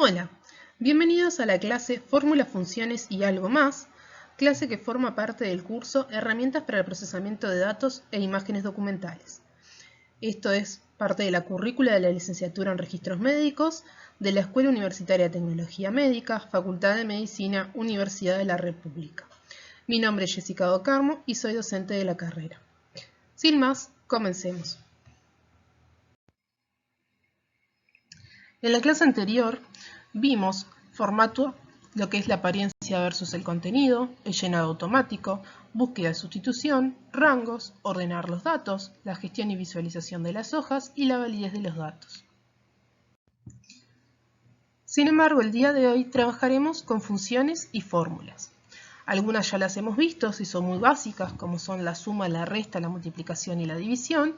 Hola, bienvenidos a la clase Fórmulas, Funciones y algo más, clase que forma parte del curso Herramientas para el procesamiento de datos e imágenes documentales. Esto es parte de la currícula de la licenciatura en Registros Médicos de la Escuela Universitaria de Tecnología Médica, Facultad de Medicina, Universidad de la República. Mi nombre es Jessica Do Carmo y soy docente de la carrera. Sin más, comencemos. En la clase anterior vimos formato, lo que es la apariencia versus el contenido, el llenado automático, búsqueda de sustitución, rangos, ordenar los datos, la gestión y visualización de las hojas y la validez de los datos. Sin embargo, el día de hoy trabajaremos con funciones y fórmulas. Algunas ya las hemos visto y son muy básicas, como son la suma, la resta, la multiplicación y la división,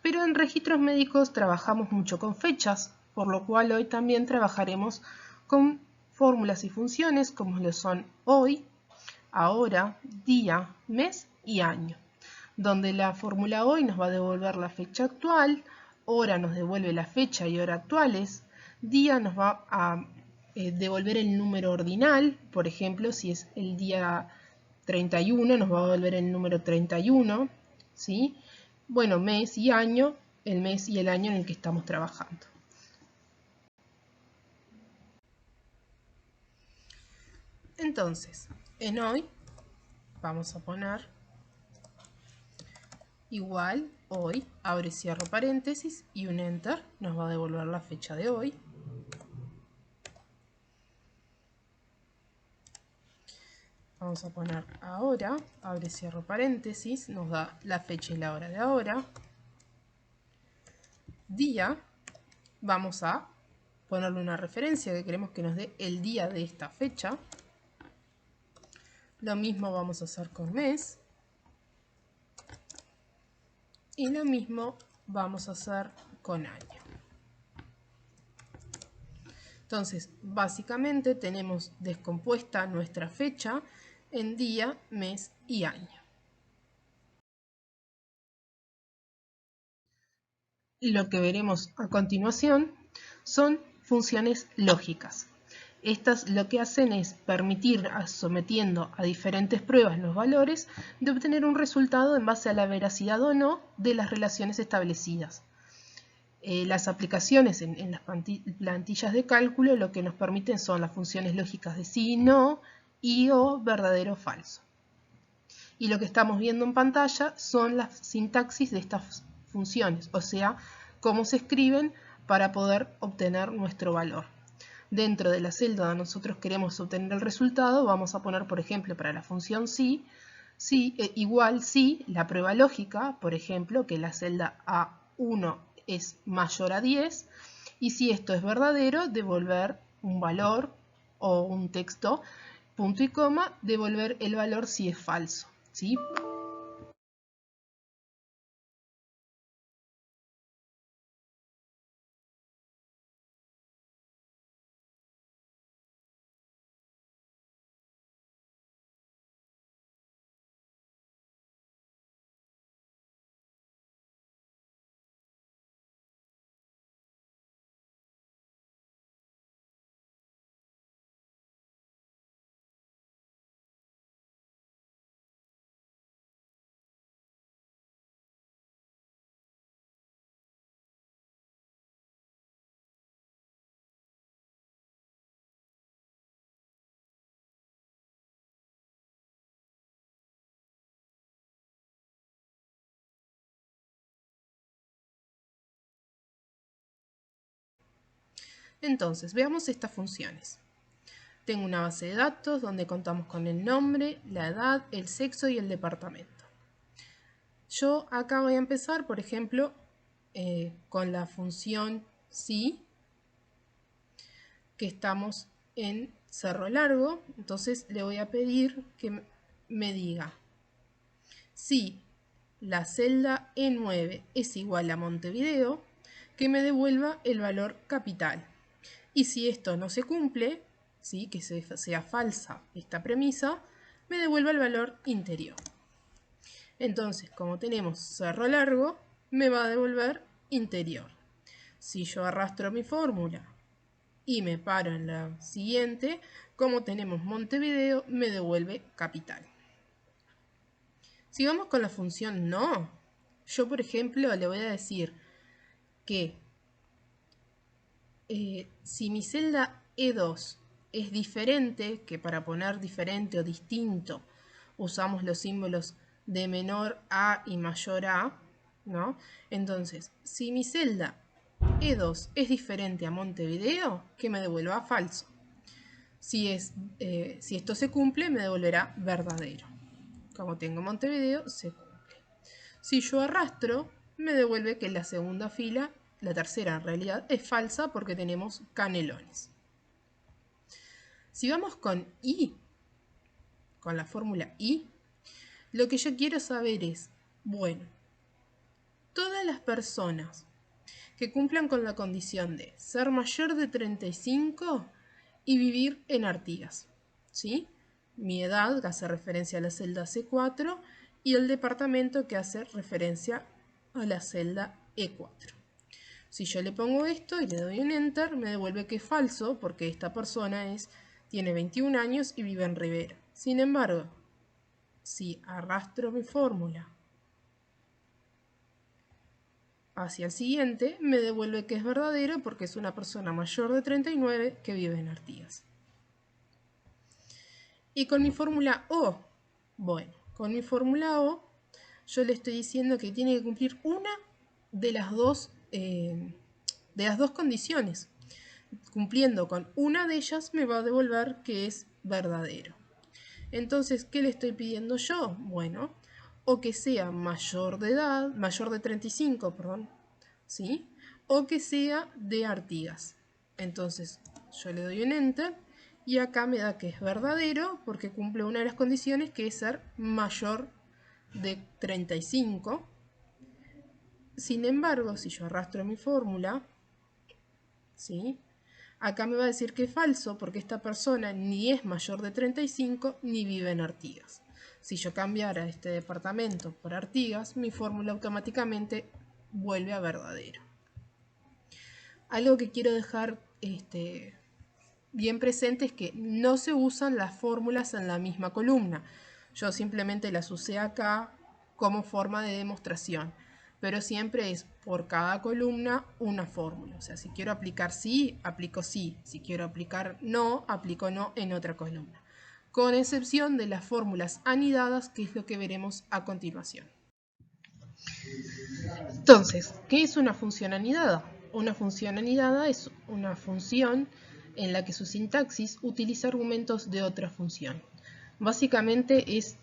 pero en registros médicos trabajamos mucho con fechas, por lo cual hoy también trabajaremos con fórmulas y funciones como lo son hoy, ahora, día, mes y año, donde la fórmula hoy nos va a devolver la fecha actual, hora nos devuelve la fecha y hora actuales, día nos va a devolver el número ordinal, por ejemplo, si es el día 31 nos va a devolver el número 31, ¿sí? Bueno, mes y año, el mes y el año en el que estamos trabajando. Entonces, en hoy vamos a poner igual hoy, abre y cierro paréntesis y un enter nos va a devolver la fecha de hoy. Vamos a poner ahora, abre y cierro paréntesis, nos da la fecha y la hora de ahora. Día, vamos a ponerle una referencia que queremos que nos dé el día de esta fecha. Lo mismo vamos a hacer con mes. Y lo mismo vamos a hacer con año. Entonces, básicamente tenemos descompuesta nuestra fecha en día, mes y año. Lo que veremos a continuación son funciones lógicas. Estas lo que hacen es permitir, sometiendo a diferentes pruebas los valores, de obtener un resultado en base a la veracidad o no de las relaciones establecidas. Las aplicaciones en las plantillas de cálculo lo que nos permiten son las funciones lógicas de sí y no, y o verdadero o falso. Y lo que estamos viendo en pantalla son las sintaxis de estas funciones, o sea, cómo se escriben para poder obtener nuestro valor. Dentro de la celda donde nosotros queremos obtener el resultado, vamos a poner, por ejemplo, para la función sí, igual sí, la prueba lógica, por ejemplo, que la celda A1 es mayor a 10, y si esto es verdadero, devolver un valor o un texto, punto y coma, devolver el valor si es falso, ¿sí? Entonces, veamos estas funciones. Tengo una base de datos donde contamos con el nombre, la edad, el sexo y el departamento. Yo acá voy a empezar, por ejemplo, con la función sí, que estamos en Cerro Largo. Entonces le voy a pedir que me diga si la celda E9 es igual a Montevideo, que me devuelva el valor capital. Y si esto no se cumple, ¿sí? Que sea falsa esta premisa, me devuelva el valor interior. Entonces, como tenemos Cerro Largo, me va a devolver interior. Si yo arrastro mi fórmula y me paro en la siguiente, como tenemos Montevideo, me devuelve capital. Si vamos con la función no, yo por ejemplo le voy a decir que si mi celda E2 es diferente, que para poner diferente o distinto usamos los símbolos de menor a y mayor a, ¿no? Entonces, si mi celda E2 es diferente a Montevideo, que me devuelva falso. Si esto se cumple, me devolverá verdadero. Como tengo Montevideo, se cumple. Si yo arrastro, me devuelve que la segunda fila, la tercera en realidad, es falsa porque tenemos canelones. Si vamos con I, con la fórmula I, lo que yo quiero saber es, bueno, todas las personas que cumplan con la condición de ser mayor de 35 y vivir en Artigas, ¿sí? Mi edad, que hace referencia a la celda C4, y el departamento, que hace referencia a la celda E4. Si yo le pongo esto y le doy un Enter, me devuelve que es falso, porque esta persona tiene 21 años y vive en Rivera. Sin embargo, si arrastro mi fórmula hacia el siguiente, me devuelve que es verdadero porque es una persona mayor de 39 que vive en Artigas. Y con mi fórmula O, bueno, con mi fórmula O, yo le estoy diciendo que tiene que cumplir una de las dos condiciones. Cumpliendo con una de ellas me va a devolver que es verdadero. Entonces, ¿qué le estoy pidiendo yo? Bueno, o que sea mayor de edad, mayor de 35, perdón, ¿sí? O que sea de Artigas. Entonces, yo le doy un Enter y acá me da que es verdadero porque cumple una de las condiciones, que es ser mayor de 35. Sin embargo, si yo arrastro mi fórmula, ¿sí? Acá me va a decir que es falso porque esta persona ni es mayor de 35 ni vive en Artigas. Si yo cambiara este departamento por Artigas, mi fórmula automáticamente vuelve a verdadero. Algo que quiero dejar bien presente es que no se usan las fórmulas en la misma columna. Yo simplemente las usé acá como forma de demostración, pero siempre es por cada columna una fórmula. O sea, si quiero aplicar sí, aplico sí. Si quiero aplicar no, aplico no en otra columna. Con excepción de las fórmulas anidadas, que es lo que veremos a continuación. Entonces, ¿qué es una función anidada? Una función anidada es una función en la que su sintaxis utiliza argumentos de otra función. Básicamente es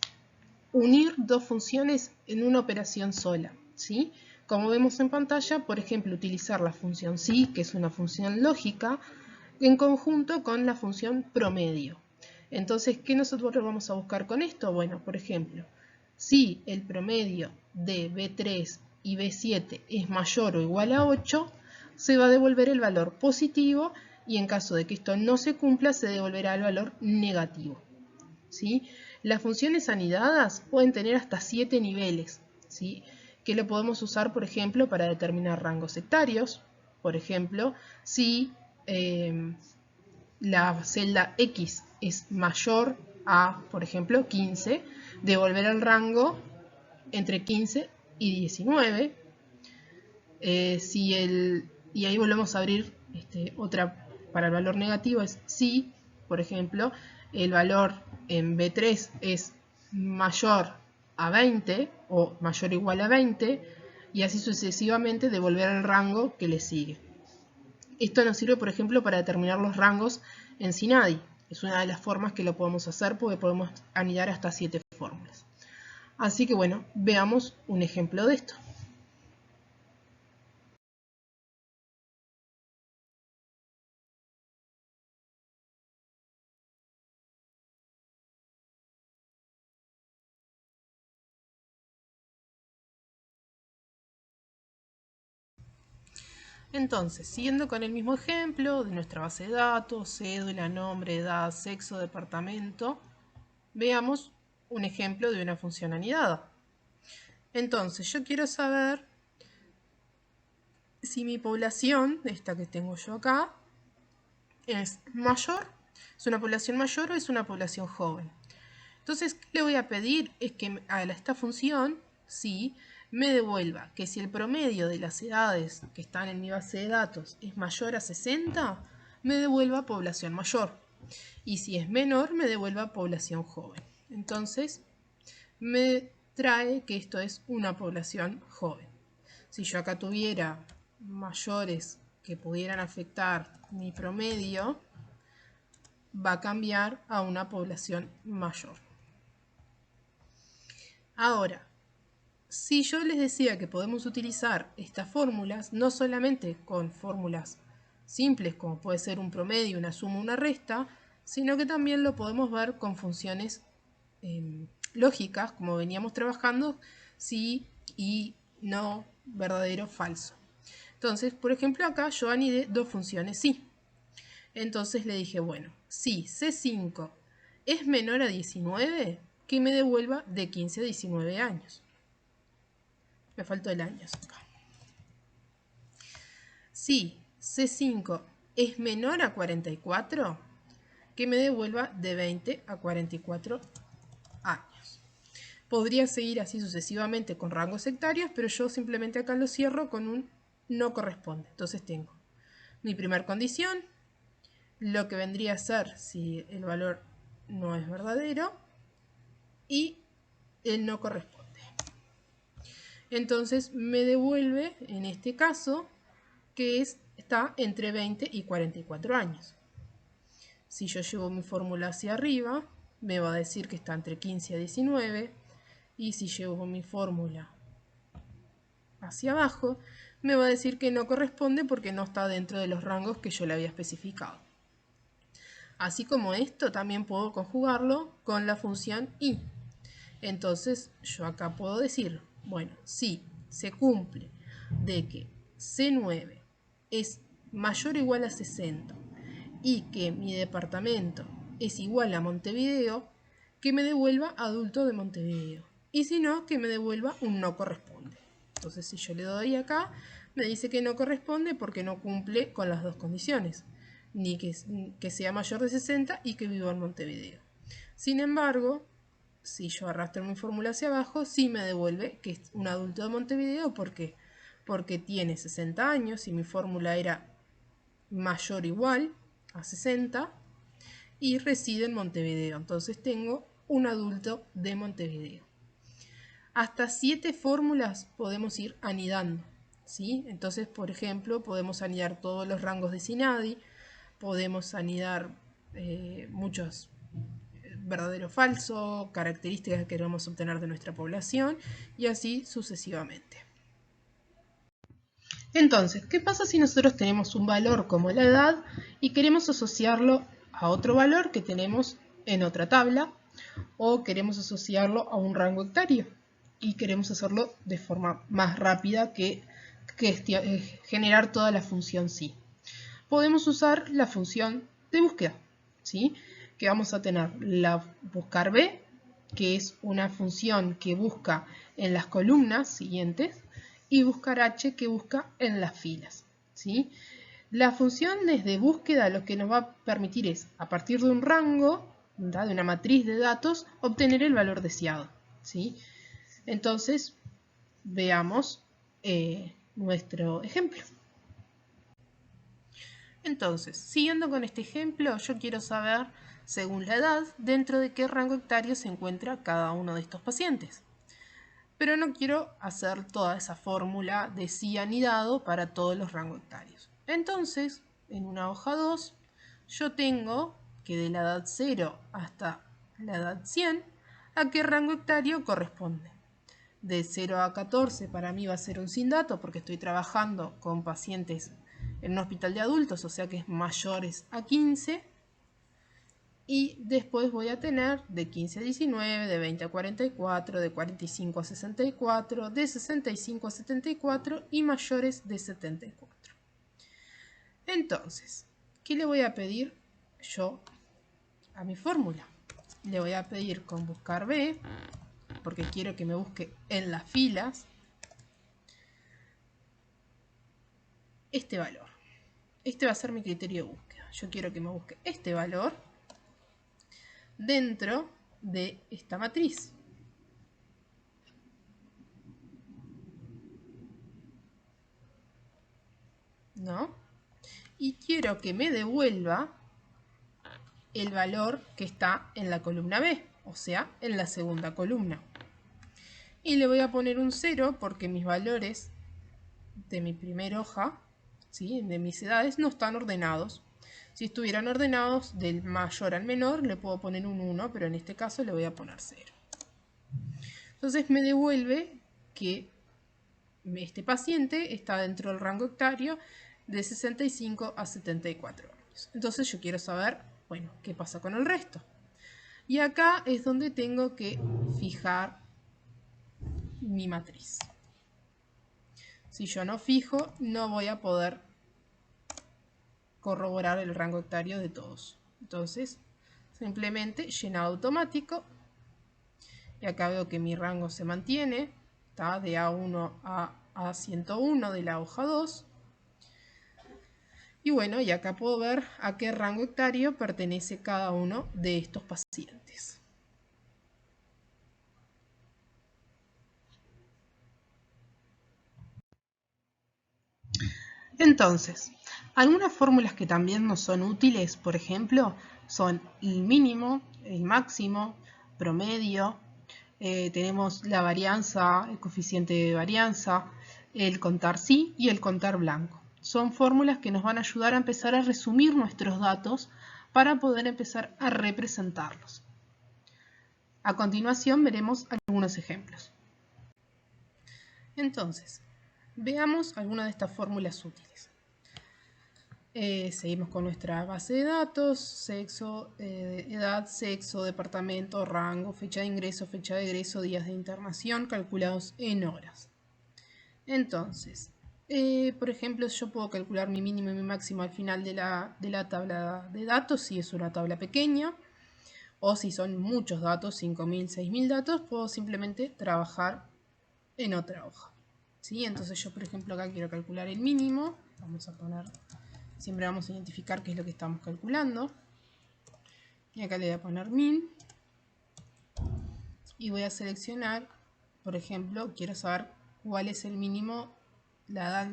unir dos funciones en una operación sola, ¿sí? Como vemos en pantalla, por ejemplo, utilizar la función sí, que es una función lógica, en conjunto con la función promedio. Entonces, ¿qué nosotros vamos a buscar con esto? Bueno, por ejemplo, si el promedio de B3 y B7 es mayor o igual a 8, se va a devolver el valor positivo y en caso de que esto no se cumpla, se devolverá el valor negativo, ¿sí? Las funciones anidadas pueden tener hasta 7 niveles, ¿sí? Que lo podemos usar, por ejemplo, para determinar rangos sectarios. Por ejemplo, si la celda X es mayor a, por ejemplo, 15, devolver el rango entre 15 y 19. Y ahí volvemos a abrir otra para el valor negativo, es si, por ejemplo, el valor en B3 es mayor a 20 o mayor o igual a 20, y así sucesivamente devolver el rango que le sigue. Esto nos sirve, por ejemplo, para determinar los rangos en SINADI. Es una de las formas que lo podemos hacer porque podemos anidar hasta 7 fórmulas. Así que bueno, veamos un ejemplo de esto. Entonces, siguiendo con el mismo ejemplo de nuestra base de datos, cédula, nombre, edad, sexo, departamento, veamos un ejemplo de una función anidada. Entonces, yo quiero saber si mi población, esta que tengo yo acá, es mayor, es una población mayor o es una población joven. Entonces, ¿qué le voy a pedir? Es que a esta función, sí, me devuelva que si el promedio de las edades que están en mi base de datos es mayor a 60, me devuelva población mayor. Y si es menor, me devuelva población joven. Entonces, me trae que esto es una población joven. Si yo acá tuviera mayores que pudieran afectar mi promedio, va a cambiar a una población mayor. Ahora, si yo les decía que podemos utilizar estas fórmulas, no solamente con fórmulas simples como puede ser un promedio, una suma, una resta, sino que también lo podemos ver con funciones lógicas, como veníamos trabajando, sí y no, verdadero, falso. Entonces, por ejemplo, acá yo anidé dos funciones sí. Entonces le dije, bueno, si C5 es menor a 19, que me devuelva de 15 a 19 años. Me faltó el año acá. Si C5 es menor a 44, que me devuelva de 20 a 44 años. Podría seguir así sucesivamente con rangos sectarios, pero yo simplemente acá lo cierro con un no corresponde. Entonces tengo mi primera condición, lo que vendría a ser si el valor no es verdadero, y el no corresponde. Entonces me devuelve, en este caso, que está entre 20 y 44 años. Si yo llevo mi fórmula hacia arriba, me va a decir que está entre 15 y 19. Y si llevo mi fórmula hacia abajo, me va a decir que no corresponde porque no está dentro de los rangos que yo le había especificado. Así como esto, también puedo conjugarlo con la función y. Entonces yo acá puedo decir, bueno, si se cumple de que C9 es mayor o igual a 60 y que mi departamento es igual a Montevideo, que me devuelva adulto de Montevideo. Y si no, que me devuelva un no corresponde. Entonces si yo le doy acá, me dice que no corresponde porque no cumple con las dos condiciones. Ni que sea mayor de 60 y que viva en Montevideo. Sin embargo, si yo arrastro mi fórmula hacia abajo, sí me devuelve que es un adulto de Montevideo. ¿Por qué? Porque tiene 60 años y mi fórmula era mayor o igual a 60 y reside en Montevideo. Entonces tengo un adulto de Montevideo. Hasta 7 fórmulas podemos ir anidando, ¿sí? Entonces, por ejemplo, podemos anidar todos los rangos de CINADI, podemos anidar muchos verdadero o falso, características que queremos obtener de nuestra población y así sucesivamente. Entonces, ¿qué pasa si nosotros tenemos un valor como la edad y queremos asociarlo a otro valor que tenemos en otra tabla o queremos asociarlo a un rango hectario y queremos hacerlo de forma más rápida que generar toda la función sí? Podemos usar la función de búsqueda, ¿sí? Que vamos a tener la buscar B, que es una función que busca en las columnas siguientes, y buscar H, que busca en las filas, ¿sí? La función de búsqueda lo que nos va a permitir es, a partir de un rango, ¿verdad?, de una matriz de datos, obtener el valor deseado, ¿sí? Entonces, veamos nuestro ejemplo. Entonces, siguiendo con este ejemplo, yo quiero saber, según la edad, dentro de qué rango hectario se encuentra cada uno de estos pacientes. Pero no quiero hacer toda esa fórmula de sí anidado para todos los rangos hectáreos. Entonces, en una hoja 2, yo tengo que de la edad 0 hasta la edad 100, ¿a qué rango hectario corresponde? De 0 a 14 para mí va a ser un sin dato porque estoy trabajando con pacientes en un hospital de adultos, o sea que es mayores a 15. Y después voy a tener de 15 a 19, de 20 a 44, de 45 a 64, de 65 a 74 y mayores de 74. Entonces, ¿qué le voy a pedir yo a mi fórmula? Le voy a pedir con buscar B, porque quiero que me busque en las filas este valor. este va a ser mi criterio de búsqueda. Yo quiero que me busque este valor dentro de esta matriz. ¿No? Y quiero que me devuelva el valor que está en la columna B, o sea, en la segunda columna. Y le voy a poner un 0 porque mis valores de mi primera hoja, ¿sí?, de mis edades, no están ordenados. Si estuvieran ordenados del mayor al menor, le puedo poner un 1, pero en este caso le voy a poner 0. Entonces me devuelve que este paciente está dentro del rango etario de 65 a 74 años. Entonces yo quiero saber, bueno, qué pasa con el resto. Y acá es donde tengo que fijar mi matriz. Si yo no fijo, no voy a poder corroborar el rango etario de todos. Entonces, simplemente llenado automático. Y acá veo que mi rango se mantiene, está de A1 a A101 de la hoja 2. Y bueno, y acá puedo ver a qué rango etario pertenece cada uno de estos pacientes. Entonces, algunas fórmulas que también nos son útiles, por ejemplo, son el mínimo, el máximo, promedio, tenemos la varianza, el coeficiente de varianza, el contar sí y el contar blanco. Son fórmulas que nos van a ayudar a empezar a resumir nuestros datos para poder empezar a representarlos. A continuación veremos algunos ejemplos. Entonces, veamos algunas de estas fórmulas útiles. Seguimos con nuestra base de datos, sexo, edad, sexo, departamento, rango, fecha de ingreso, fecha de egreso, días de internación calculados en horas. Entonces, por ejemplo, yo puedo calcular mi mínimo y mi máximo al final de la tabla de datos, si es una tabla pequeña, o si son muchos datos, 5.000, 6.000 datos, puedo simplemente trabajar en otra hoja. ¿Sí? Entonces yo, por ejemplo, acá quiero calcular el mínimo, vamos a poner... Siempre vamos a identificar qué es lo que estamos calculando. Y acá le voy a poner min. Y voy a seleccionar, por ejemplo, quiero saber cuál es el mínimo, la edad,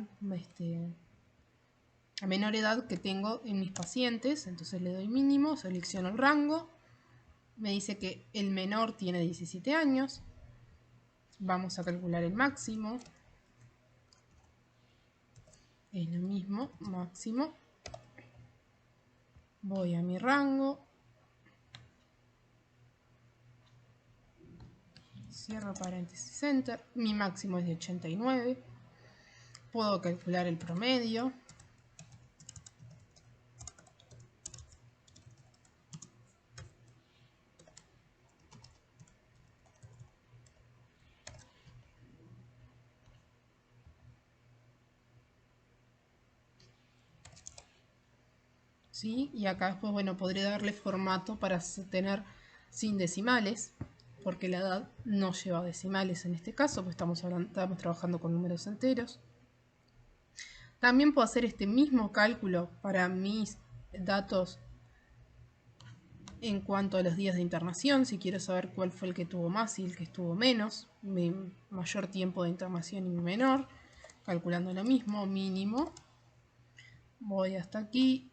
la menor edad que tengo en mis pacientes. Entonces le doy mínimo, selecciono el rango. Me dice que el menor tiene 17 años. Vamos a calcular el máximo. Es lo mismo, máximo. Voy a mi rango. Cierro paréntesis, enter. Mi máximo es de 89. Puedo calcular el promedio. ¿Sí? Y acá después, bueno, podré darle formato para tener sin decimales, porque la edad no lleva decimales en este caso, pues estamos trabajando con números enteros. También puedo hacer este mismo cálculo para mis datos en cuanto a los días de internación, si quiero saber cuál fue el que tuvo más y el que estuvo menos, mi mayor tiempo de internación y mi menor, calculando lo mismo, mínimo. Voy hasta aquí.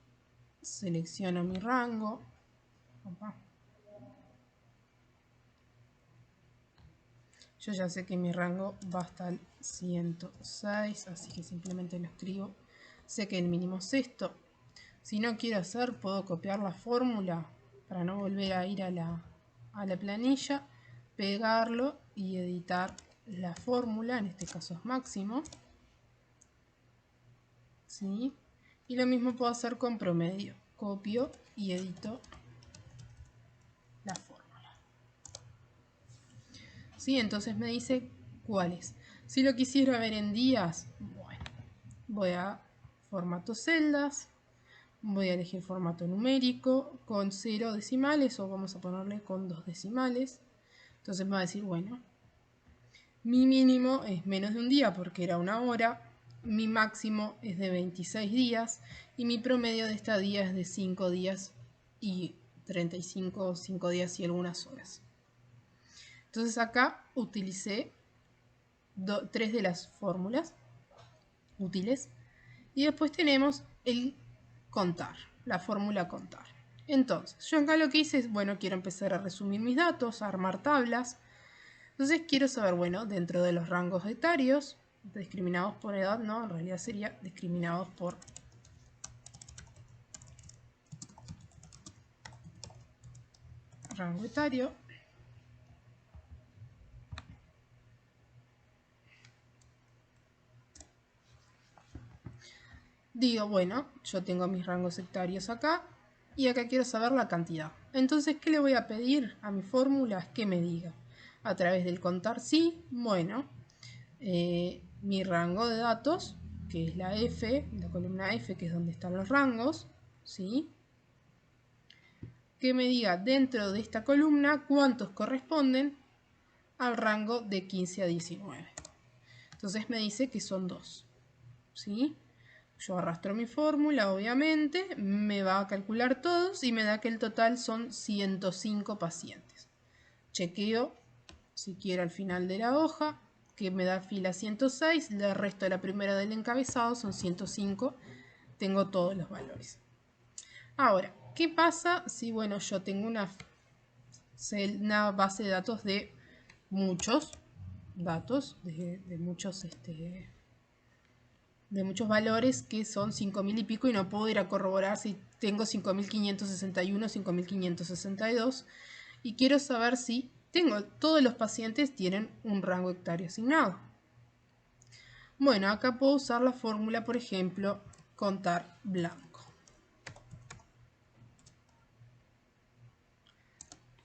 Selecciono mi rango. Yo ya sé que mi rango va hasta el 106, así que simplemente lo escribo. Sé que el mínimo es esto. Si no quiero hacer, puedo copiar la fórmula para no volver a ir a la planilla, pegarlo y editar la fórmula, en este caso es máximo. ¿Sí? Y lo mismo puedo hacer con promedio. Copio y edito la fórmula. ¿Sí? Entonces me dice cuáles. Si lo quisiera ver en días, bueno, voy a formato celdas, voy a elegir formato numérico con 0 decimales o vamos a ponerle con 2 decimales. Entonces me va a decir, bueno, mi mínimo es menos de un día porque era una hora, mi máximo es de 26 días y mi promedio de estadía es de 5 días y 35, 5 días y algunas horas. Entonces acá utilicé 3 de las fórmulas útiles y después tenemos el contar, la fórmula contar. Entonces, yo acá lo que hice es, bueno, quiero empezar a resumir mis datos, a armar tablas. Entonces quiero saber, bueno, dentro de los rangos etarios, discriminados por edad, no, en realidad sería discriminados por rango etario. Digo, bueno, yo tengo mis rangos etarios acá y acá quiero saber la cantidad. Entonces, ¿qué le voy a pedir a mi fórmula? Que me diga a través del contar sí, bueno, mi rango de datos, que es la F, la columna F, que es donde están los rangos, ¿sí? Que me diga dentro de esta columna cuántos corresponden al rango de 15 a 19. Entonces me dice que son 2, ¿sí? Yo arrastro mi fórmula, obviamente, me va a calcular todos y me da que el total son 105 pacientes. Chequeo, si quiero, al final de la hoja, que me da fila 106, le resto de la primera del encabezado, son 105, tengo todos los valores. Ahora, ¿qué pasa si, bueno, yo tengo una base de datos de muchos datos, de muchos valores que son 5.000 y pico y no puedo ir a corroborar si tengo 5.561, 5.562 y quiero saber si todos los pacientes tienen un rango etario asignado? Bueno, acá puedo usar la fórmula, por ejemplo, contar blanco.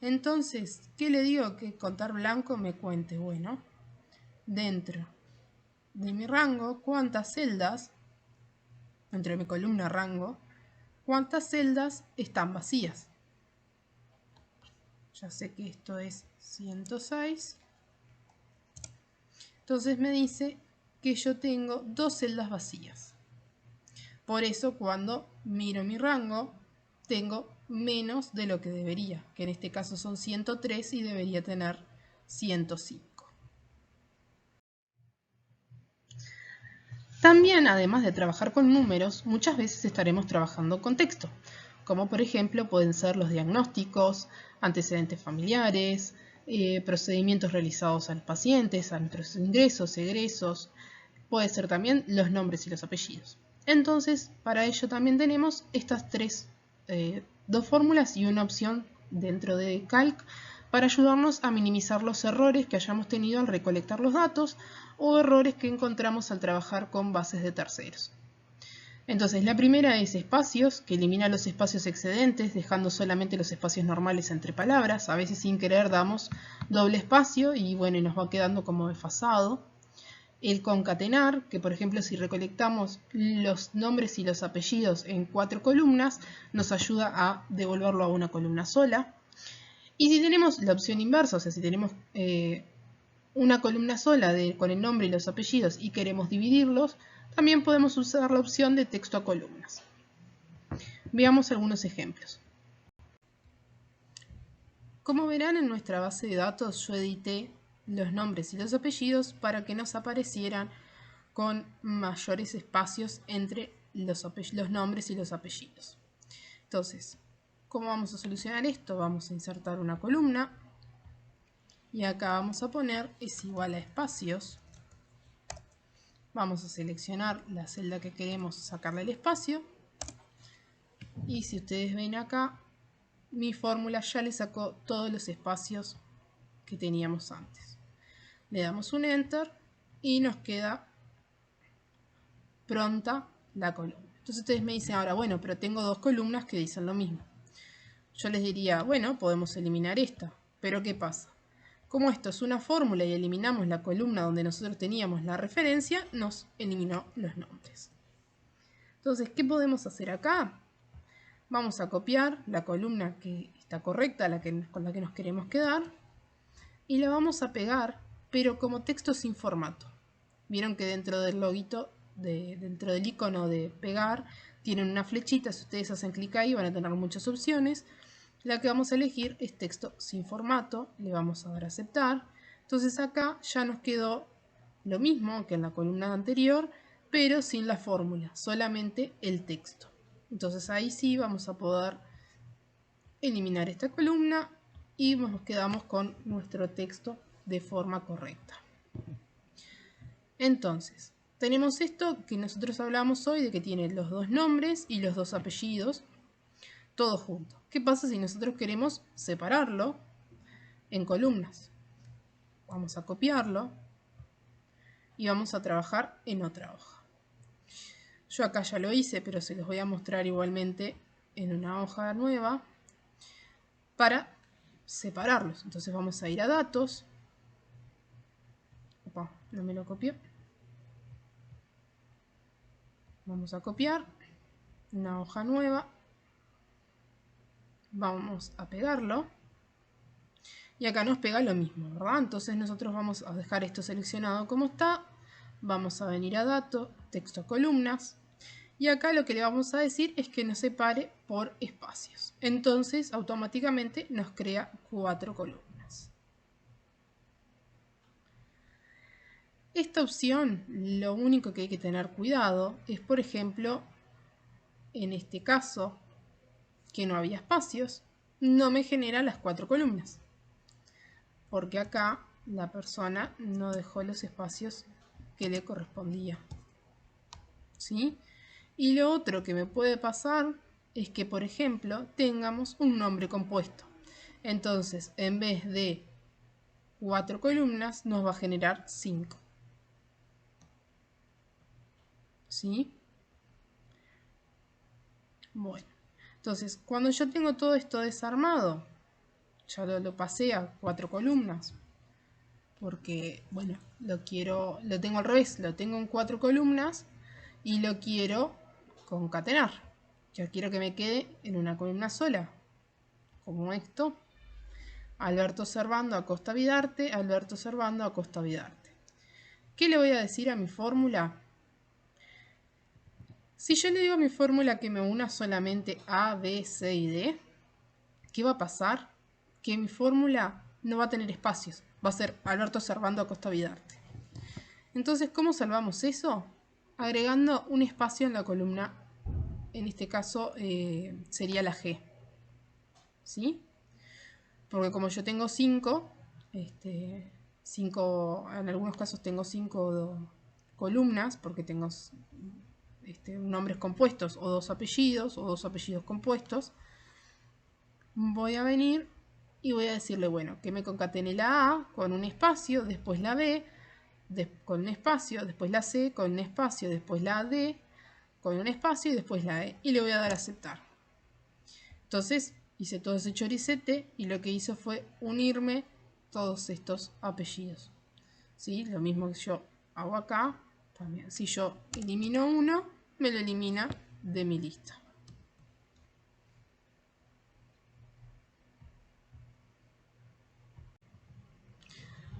Entonces, ¿qué le digo que contar blanco me cuente? Bueno, dentro de mi rango, ¿cuántas celdas, dentro de mi columna rango, cuántas celdas están vacías? Ya sé que esto es 106. Entonces me dice que yo tengo 2 celdas vacías. Por eso cuando miro mi rango, tengo menos de lo que debería, que en este caso son 103 y debería tener 105. También, además de trabajar con números, muchas veces estaremos trabajando con texto, como por ejemplo pueden ser los diagnósticos, antecedentes familiares, procedimientos realizados a los pacientes, a nuestros ingresos, egresos, puede ser también los nombres y los apellidos. Entonces, para ello también tenemos estas dos fórmulas y una opción dentro de Calc para ayudarnos a minimizar los errores que hayamos tenido al recolectar los datos o errores que encontramos al trabajar con bases de terceros. Entonces, la primera es espacios, que elimina los espacios excedentes, dejando solamente los espacios normales entre palabras. A veces sin querer damos doble espacio y bueno, nos va quedando como desfasado. El concatenar, que por ejemplo si recolectamos los nombres y los apellidos en 4 columnas, nos ayuda a devolverlo a una columna sola. Y si tenemos la opción inversa, o sea, si tenemos una columna sola con el nombre y los apellidos y queremos dividirlos, también podemos usar la opción de texto a columnas. Veamos algunos ejemplos. Como verán, en nuestra base de datos yo edité los nombres y los apellidos para que nos aparecieran con mayores espacios entre los nombres y los apellidos. Entonces, ¿cómo vamos a solucionar esto? Vamos a insertar una columna y acá vamos a poner es igual a espacios. Vamos a seleccionar la celda que queremos sacarle el espacio y si ustedes ven acá, mi fórmula ya le sacó todos los espacios que teníamos antes. Le damos un Enter y nos queda pronta la columna. Entonces ustedes me dicen ahora, bueno, pero tengo 2 columnas que dicen lo mismo. Yo les diría, bueno, podemos eliminar esta, pero ¿qué pasa? Como esto es una fórmula y eliminamos la columna donde nosotros teníamos la referencia, nos eliminó los nombres. Entonces, ¿qué podemos hacer acá? Vamos a copiar la columna que está correcta, con la que nos queremos quedar, y la vamos a pegar, pero como texto sin formato. Vieron que dentro del loguito dentro del icono de pegar, tienen una flechita. Si ustedes hacen clic ahí van a tener muchas opciones. La que vamos a elegir es texto sin formato, le vamos a dar a aceptar. Entonces acá ya nos quedó lo mismo que en la columna anterior, pero sin la fórmula, solamente el texto. Entonces ahí sí vamos a poder eliminar esta columna y nos quedamos con nuestro texto de forma correcta. Entonces, tenemos esto que nosotros hablamos hoy de que tiene los dos nombres y los dos apellidos, todo junto. ¿Qué pasa si nosotros queremos separarlo en columnas? Vamos a copiarlo y vamos a trabajar en otra hoja. Yo acá ya lo hice, pero se los voy a mostrar igualmente en una hoja nueva para separarlos. Entonces vamos a ir a datos. Opa, no me lo copió. Vamos a copiar una hoja nueva. Vamos a pegarlo. Y acá nos pega lo mismo, ¿verdad? Entonces nosotros vamos a dejar esto seleccionado como está. Vamos a venir a datos, texto columnas. Y acá lo que le vamos a decir es que nos separe por espacios. Entonces automáticamente nos crea 4 columnas. Esta opción, lo único que hay que tener cuidado es, por ejemplo, en este caso, que no había espacios, no me genera las 4 columnas. Porque acá la persona no dejó los espacios que le correspondía. ¿Sí? Y lo otro que me puede pasar es que, por ejemplo, tengamos un nombre compuesto. Entonces, en vez de 4 columnas, nos va a generar 5. ¿Sí? Bueno, entonces, cuando yo tengo todo esto desarmado, ya lo pasé a 4 columnas, porque, bueno, lo tengo al revés, lo tengo en 4 columnas y lo quiero concatenar. Yo quiero que me quede en una columna sola, como esto. Alberto Servando Acosta Vidarte, Alberto Servando Acosta Vidarte. ¿Qué le voy a decir a mi fórmula? Si yo le digo a mi fórmula que me una solamente A, B, C y D, ¿qué va a pasar? Que mi fórmula no va a tener espacios. Va a ser Alberto Servando Acosta Vidarte. Entonces, ¿cómo salvamos eso? Agregando un espacio en la columna, en este caso sería la G. ¿Sí? Porque como yo tengo 5, en algunos casos tengo 5 columnas, porque tengo nombres compuestos o dos apellidos compuestos, voy a venir y voy a decirle, bueno, que me concatene la A con un espacio, después la B con un espacio, después la C con un espacio, después la D con un espacio y después la E, y le voy a dar a aceptar. Entonces hice todo ese choricete y lo que hizo fue unirme todos estos apellidos. ¿Sí? Lo mismo que yo hago acá, también. Si yo elimino uno, me lo elimina de mi lista.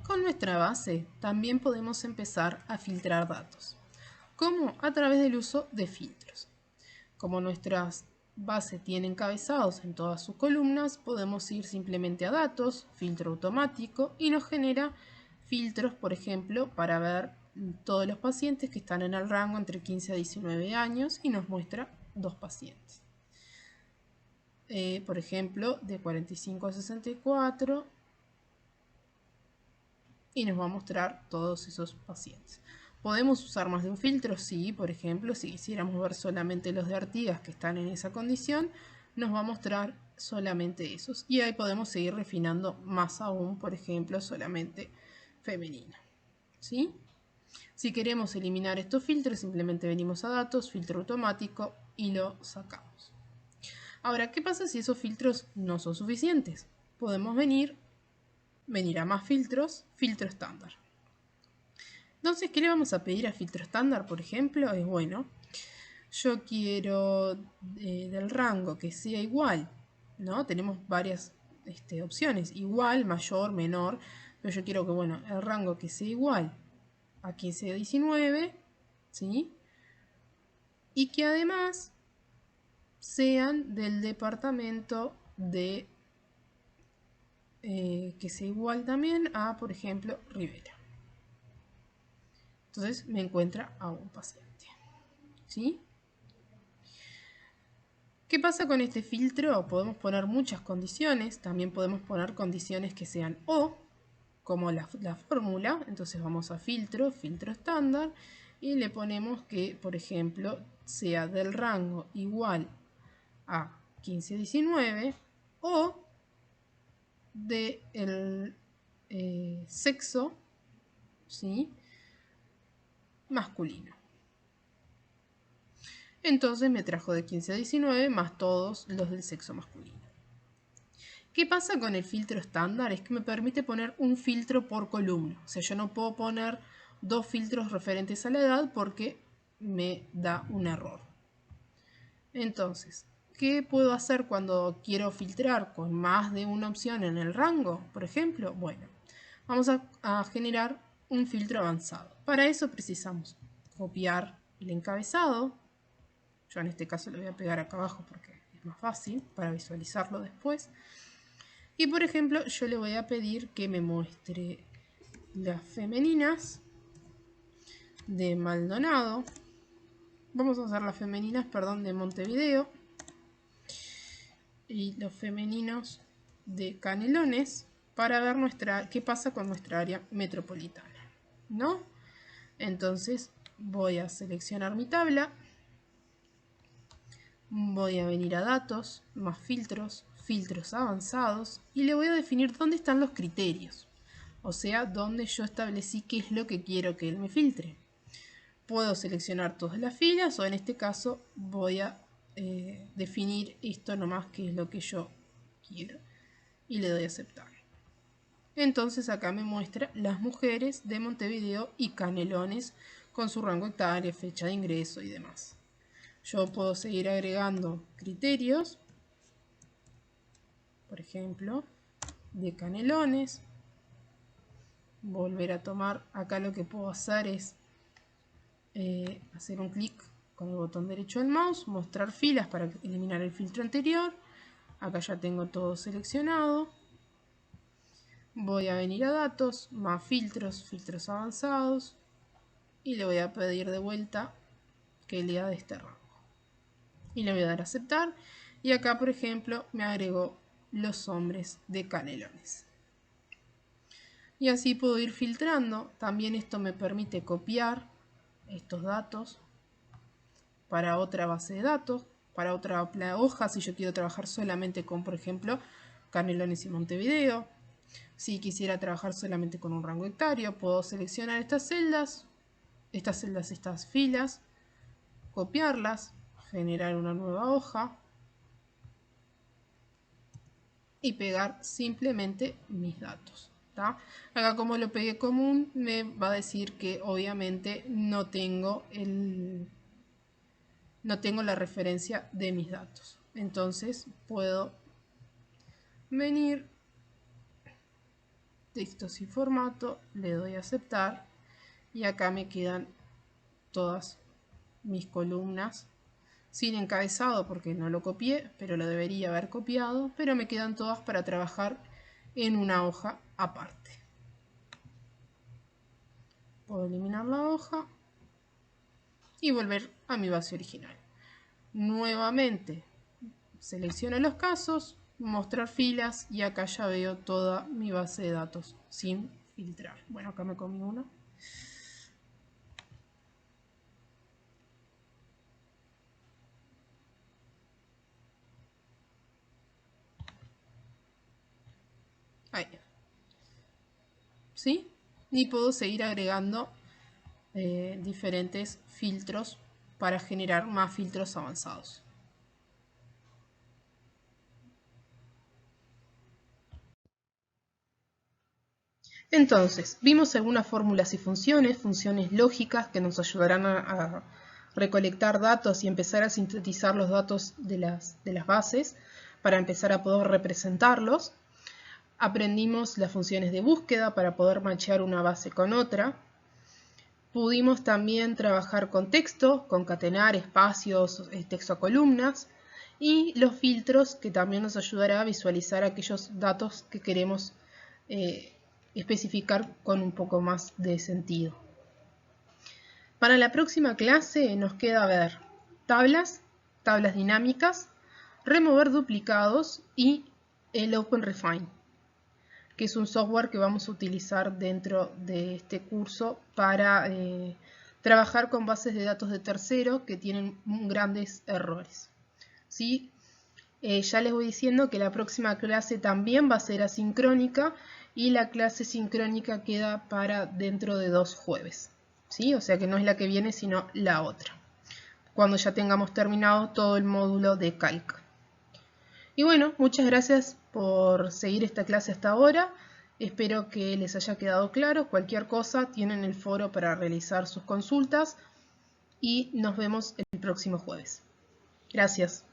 Con nuestra base también podemos empezar a filtrar datos. ¿Cómo? A través del uso de filtros. Como nuestras bases tienen encabezados en todas sus columnas, podemos ir simplemente a datos, filtro automático, y nos genera filtros, por ejemplo, para ver todos los pacientes que están en el rango entre 15 a 19 años y nos muestra 2 pacientes. Por ejemplo, de 45 a 64 y nos va a mostrar todos esos pacientes. ¿Podemos usar más de un filtro? Sí, por ejemplo, si quisiéramos ver solamente los de Artigas que están en esa condición, nos va a mostrar solamente esos. Y ahí podemos seguir refinando más aún, por ejemplo, solamente femenino. ¿Sí? Si queremos eliminar estos filtros, simplemente venimos a datos, filtro automático y lo sacamos. Ahora, ¿qué pasa si esos filtros no son suficientes? Podemos venir a más filtros, filtro estándar. Entonces, ¿qué le vamos a pedir a filtro estándar, por ejemplo? Es bueno, yo quiero del rango que sea igual, ¿no? Tenemos varias opciones, igual, mayor, menor, pero yo quiero que, bueno, el rango que sea igual a 15 a 19, ¿sí? y que además sean del departamento de que sea igual también a, por ejemplo, Rivera. Entonces me encuentra a un paciente. ¿Sí? ¿Qué pasa con este filtro? Podemos poner muchas condiciones. También podemos poner condiciones que sean o, como la fórmula. Entonces vamos a filtro, filtro estándar. Y le ponemos que, por ejemplo, sea del rango igual a 15-19 o del sexo, ¿sí?, masculino. Entonces me trajo de 15-19 más todos los del sexo masculino. ¿Qué pasa con el filtro estándar? Es que me permite poner un filtro por columna. O sea, yo no puedo poner dos filtros referentes a la edad porque me da un error. Entonces, ¿qué puedo hacer cuando quiero filtrar con más de una opción en el rango, por ejemplo? Bueno, vamos a generar un filtro avanzado. Para eso precisamos copiar el encabezado. Yo en este caso lo voy a pegar acá abajo porque es más fácil para visualizarlo después. Y por ejemplo, yo le voy a pedir que me muestre las femeninas de Maldonado. Vamos a hacer las femeninas, perdón, de Montevideo. Y los femeninos de Canelones para ver qué pasa con nuestra área metropolitana, ¿no? Entonces voy a seleccionar mi tabla, voy a venir a datos, más filtros, filtros avanzados y le voy a definir dónde están los criterios, o sea, dónde yo establecí qué es lo que quiero que él me filtre. Puedo seleccionar todas las filas o en este caso voy a definir esto nomás, que es lo que yo quiero, y le doy a aceptar. Entonces acá me muestra las mujeres de Montevideo y Canelones con su rango hectárea, fecha de ingreso y demás. Yo puedo seguir agregando criterios, por ejemplo, de Canelones. Volver a tomar, acá lo que puedo hacer es hacer un clic con el botón derecho del mouse, mostrar filas para eliminar el filtro anterior. Acá ya tengo todo seleccionado. Voy a venir a datos, más filtros, filtros avanzados. Y le voy a pedir de vuelta que lea de este rango. Y le voy a dar a aceptar. Y acá, por ejemplo, me agregó los hombres de Canelones. Y así puedo ir filtrando. También esto me permite copiar estos datos para otra base de datos, para otra hoja, si yo quiero trabajar solamente con, por ejemplo, Canelones y Montevideo. Si quisiera trabajar solamente con un rango hectárea, puedo seleccionar estas celdas, estas filas, copiarlas, generar una nueva hoja y pegar simplemente mis datos. ¿Tá? Acá como lo pegué común, me va a decir que obviamente no tengo la referencia de mis datos. Entonces puedo venir, texto sin formato, le doy a aceptar y acá me quedan todas mis columnas sin encabezado porque no lo copié, pero lo debería haber copiado, pero me quedan todas para trabajar en una hoja aparte. Puedo eliminar la hoja y volver a mi base original. Nuevamente selecciono los casos, mostrar filas y acá ya veo toda mi base de datos sin filtrar. Bueno, acá me comí uno. Ahí. ¿Sí? Y puedo seguir agregando diferentes filtros para generar más filtros avanzados. Entonces, vimos algunas fórmulas y funciones lógicas que nos ayudarán a recolectar datos y empezar a sintetizar los datos de las bases para empezar a poder representarlos. Aprendimos las funciones de búsqueda para poder machear una base con otra. Pudimos también trabajar con texto, concatenar espacios, texto a columnas, y los filtros, que también nos ayudará a visualizar aquellos datos que queremos especificar con un poco más de sentido. Para la próxima clase nos queda ver tablas dinámicas, remover duplicados y el OpenRefine, que es un software que vamos a utilizar dentro de este curso para trabajar con bases de datos de terceros que tienen grandes errores. ¿Sí? Ya les voy diciendo que la próxima clase también va a ser asincrónica y la clase sincrónica queda para dentro de 2 jueves. ¿Sí? O sea que no es la que viene, sino la otra, cuando ya tengamos terminado todo el módulo de Calc. Y bueno, muchas gracias por seguir esta clase hasta ahora. Espero que les haya quedado claro. Cualquier cosa tienen el foro para realizar sus consultas y nos vemos el próximo jueves. Gracias.